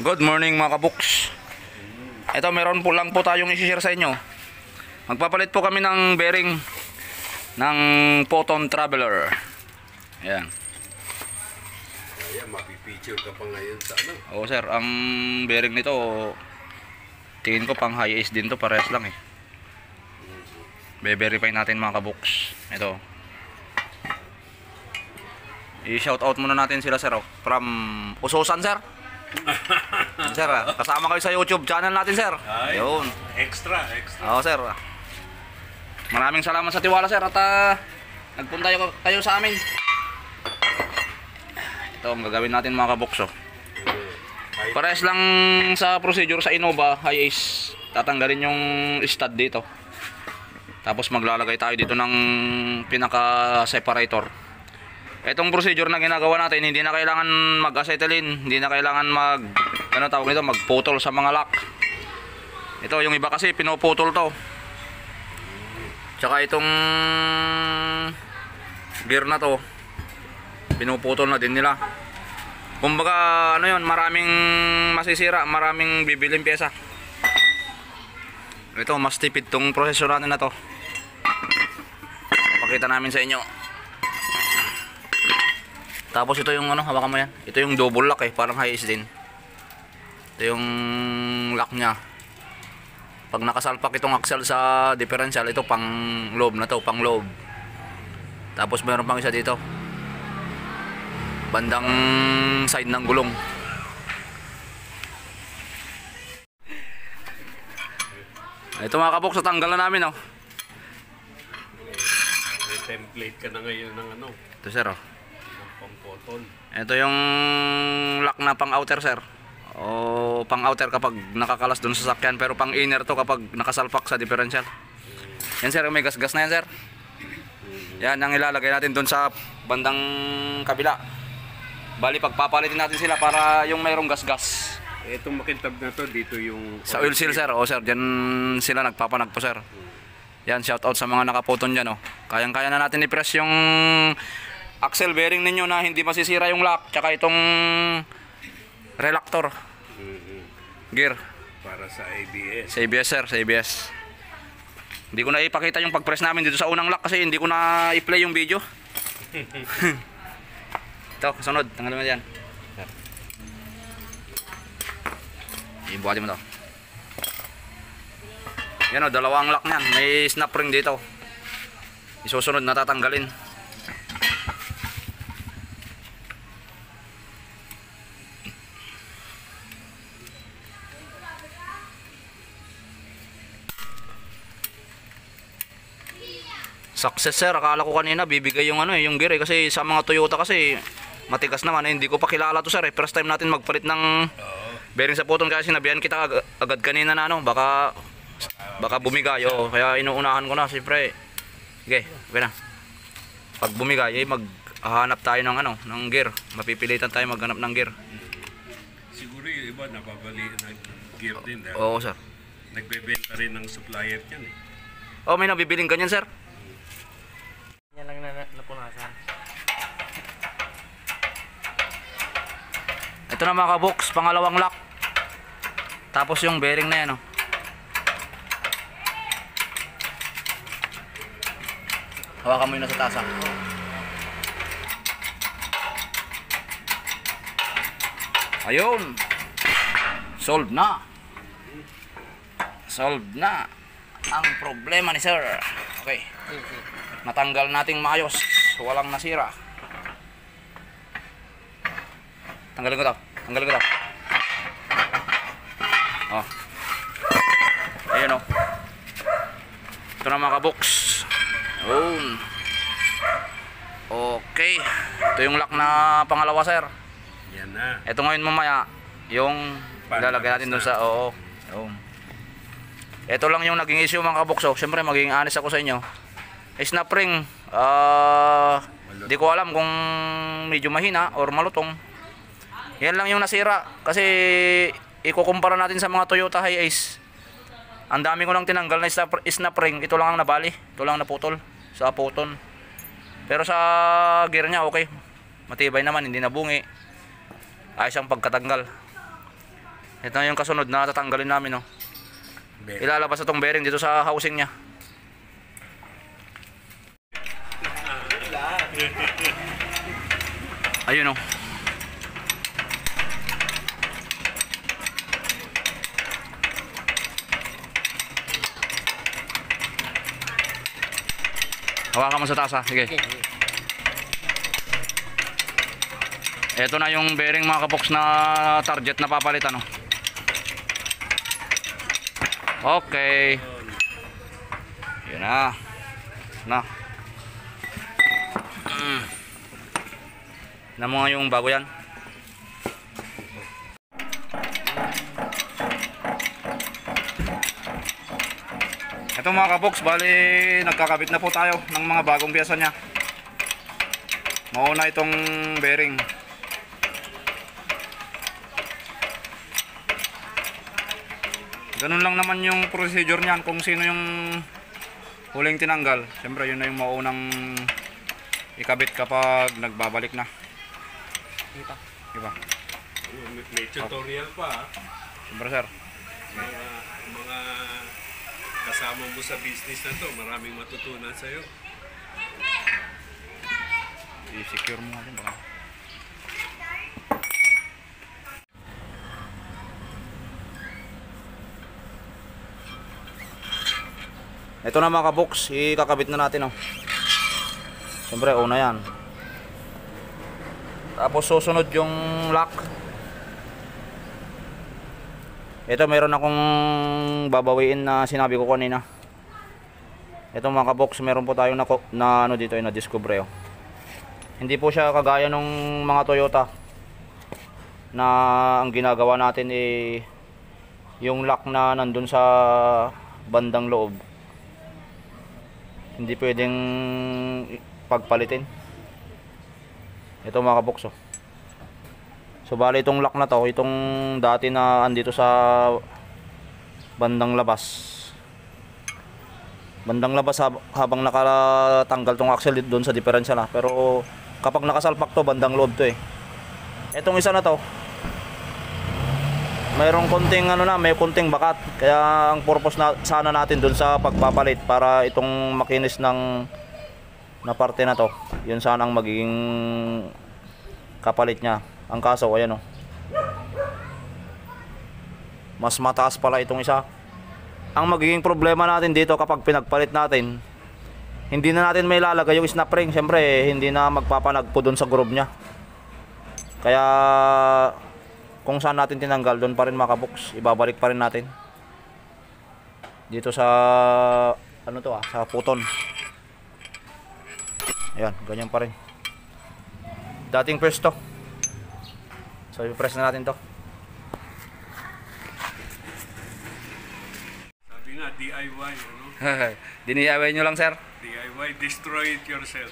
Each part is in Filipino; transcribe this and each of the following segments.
Good morning mga kabuks. Ito meron po lang po tayong i-share sa inyo. Magpapalit po kami ng bearing ng Photon Traveler. Ayan. Ayan, mapipicture ka pa ngayon sa ano? Oo sir, ang bearing nito tingin ko pang high ace din to, parehas lang eh. Be-verify natin mga kabuks. Ito. I-shoutout muna natin sila sir from Usosan sir. Sir, kasama kayo sa YouTube channel natin sir. Ayun. Extra. Oo sir. Maraming salamat sa tiwala sir at nagpunta kayo sa amin. Ito ang gagawin natin mga kabuks. Parehas lang sa procedure sa Innova high ace. Tatanggalin yung stud dito. Tapos maglalagay tayo dito ng pinaka separator. Itong procedure na ginagawa natin, hindi na kailangan mag-acetylene, hindi na kailangan magputol sa mga lock. Ito yung iba kasi pinuputol to. Tsaka itong gear na to, pinuputol na din nila. Kumbaga maraming masisira, maraming bibiling pyesa. Ito mas tipid tong processor natin na to. Pakita namin sa inyo. Tapos ito yung hawakan mo yan. Ito yung double lock parang high ace din. Ito yung lock nya. Pag nakasalpak itong axle sa differential, ito pang loob na to, pang loob. Tapos mayroon pang isa dito. Bandang side ng gulong. Ito mga kabuks, natanggal na namin May template ka na ngayon ng Ito sir pang-photon. Ito yung lock na pang outer sir. O pang outer kapag nakakalas doon sa sakyan, pero pang inner to kapag nakasalpak sa differential. Yan sir, may gas-gas na yan sir. Yan ang ilalagay natin doon sa bandang kabila. Bali pagpapalitin natin sila para yung mayroong gas-gas. Itong makintab na to, dito yung Sa oil seal sir. O sir, dyan sila nagpapanag po sir. Yan, shout out sa mga nakapoton dyan Kayang-kaya na natin i-press yung axle bearing ninyo na hindi masisira yung lock, tsaka itong reluctor gear para sa ABS. sa ABS sir, sa ABS. Hindi ko na ipakita yung pag-press namin dito sa unang lock kasi hindi ko na i-play yung video. Ito, kasunod, tanggalin mo dyan. Ibuhatin mo to. Yan dalawang lock nyan, may snap ring dito. Isusunod na tatanggalin. Success sir, akala ko kanina bibigay yung yung gear kasi sa mga Toyota kasi matigas naman hindi ko pa kilala to sir first time natin magpalit ng bearing sa Photon kaya sinabihan kita agad kanina na baka bumigay kaya inuunahan ko na siyempre. Okay na. Pag bumigay maghahanap tayo ng gear, mapipilitan tayo maghanap ng gear. Siguro yung iba nababali ng gear din dahil Oo sir, nagbebenta rin ng supplier yan may nabibiling ganyan sir. Yan lang napunasan. Ito na mga kabuks, pangalawang lock. Tapos yung bearing na yan hawakan mo yun na sa tasa. Ayun. Solved na. Solved na ang problema ni sir. Okay. Natanggal nating maayos, walang nasira. Tanggalin ko to. Ayun Ito na mga kabuks. Ayun. Okay. Ito yung lock na pangalawa sir. Yan na. Ito ngayon mamaya yung lalagay natin dun sa Ito lang yung naging issue mga kabuks. Siyempre magiging honest ako sa inyo. Snap ring, di ko alam kung medyo mahina or malutong. Yan lang yung nasira kasi ikukumpara natin sa mga Toyota high ace. Ang dami ko nang tinanggal na snap ring, ito lang ang nabali, ito lang naputol sa Photon. Pero sa gear niya okay, matibay naman, hindi nabungi. Ayos ang pagkatanggal. Ito na yung kasunod na tatanggalin namin, no. Bearing. Ilalabas na tong bearing dito sa housing niya. Ayun, no. Hawakan mo sa taas, ha. Sige. Ito na yung bearing mga kabox na target na papalitan, no. Okay. Yun na. Na. Na mo nga yung bago yan. Ito mga kabox, bali nagkakabit na po tayo ng mga bagong piyesa niya. Mauna itong bearing. Ganun lang naman yung procedure niyan kung sino yung huling tinanggal. Siyempre yun na yung maunang ikabit kapag nagbabalik na. Diba? May tutorial pa, ha? Siyempre sir. Mga kasama mo sa business na to, maraming matutunan sa'yo. I-secure mo natin baka. Ito na mga kabox, ikakabit na natin, oh. Siyempre una yan. Tapos susunod yung lock. Ito meron akong babawiin na sinabi ko kanina. Ito mga kabox, meron po tayong na ano dito ay na-discover, oh. Hindi po siya kagaya nung mga Toyota na ang ginagawa natin yung lock na nandun sa bandang loob. Hindi pwedeng pagpalitin. Ito mga kabox, oh. So bali itong lock na to, itong dati na andito sa bandang labas. Bandang labas habang nakatanggal tong axle doon sa diferensya na. Pero kapag nakasalpak to, bandang loob to, eh. Etong isa na to, mayroong konting ano na, may konting bakat. Kaya ang purpose na sana natin doon sa pagpapalit para itong makinis ng na parte na to, yun sana ang magiging kapalit niya. Ang kaso ayan, oh. Mas mataas pala itong isa. Ang magiging problema natin dito kapag pinagpalit natin, hindi na natin may lalagay yung snap ring. Siyempre hindi na magpapanagpo doon sa groove niya. Kaya kung saan natin tinanggal, doon pa rin mga kabox, ibabalik pa rin natin dito sa ano to, sa puton. Ayan, ganyan pa rin dating press to. So i-press na natin to. Sabi nga, DIY, ano? Diniyaway nyo lang sir. DIY, destroy it yourself.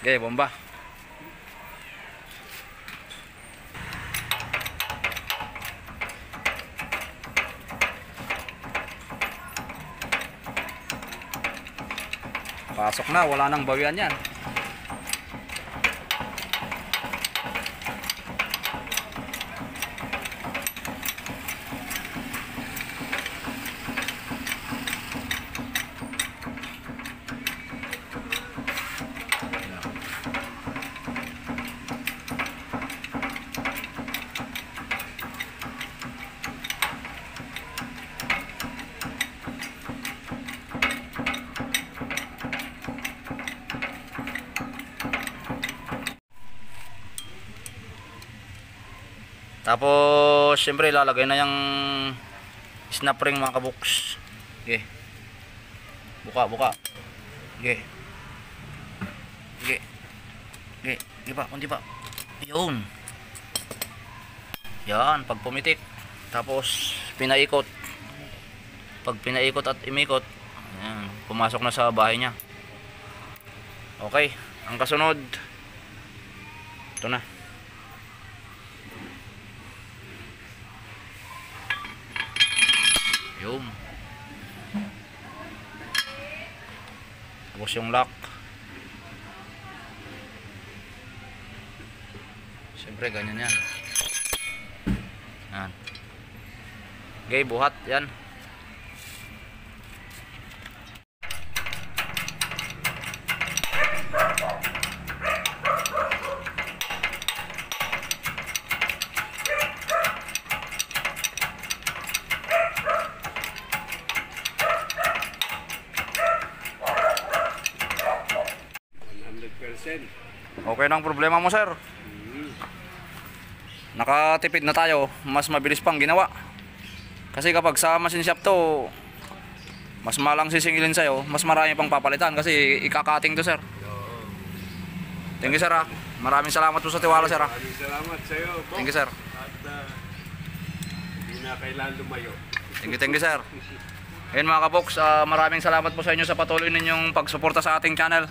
Okay, bomba. Pasok na, wala nang bawian yan. Tapos siyempre ilalagay na yung snap ring mga kabox. Okay. Buka. Okay. Okay. Okay. Di ba? Kunti pa. Yun. Yan. Pag pumitik. Tapos pinaikot. Pag pinaikot at imikot, yan, pumasok na sa bahay niya. Okay. Ang kasunod, ito na. Yun. Tapos yung lock. Siyempre ganyan yan. Yan. Okay, buhat. Yan. Okay na ang problema mo, sir. Nakatipid na tayo, mas mabilis pang ginawa. Kasi kapag sa machine shop to, mas malang sisingilin sa'yo, mas marami pang papalitan kasi ikakating to, sir. Thank you, sir, ha. Maraming salamat po sa tiwala, sir, ha. Maraming salamat sa iyo, Bob. Thank you, sir. At hindi na kailangan lumayo. Thank you, sir. Ayun mga kaboks, maraming salamat po sa inyo sa patuloy ninyong pagsuporta sa ating channel.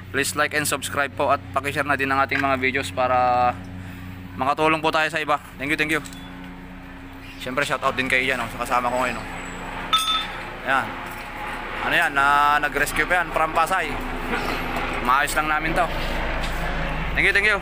Please like and subscribe po at pakishare na din ang ating mga videos para makatulong po tayo sa iba. Thank you. Siyempre shoutout din kay Ian, sa kasama ko ngayon. Ayan. Ano yan, nag-rescue pa yan from Pasay. Maayos lang namin to. Thank you.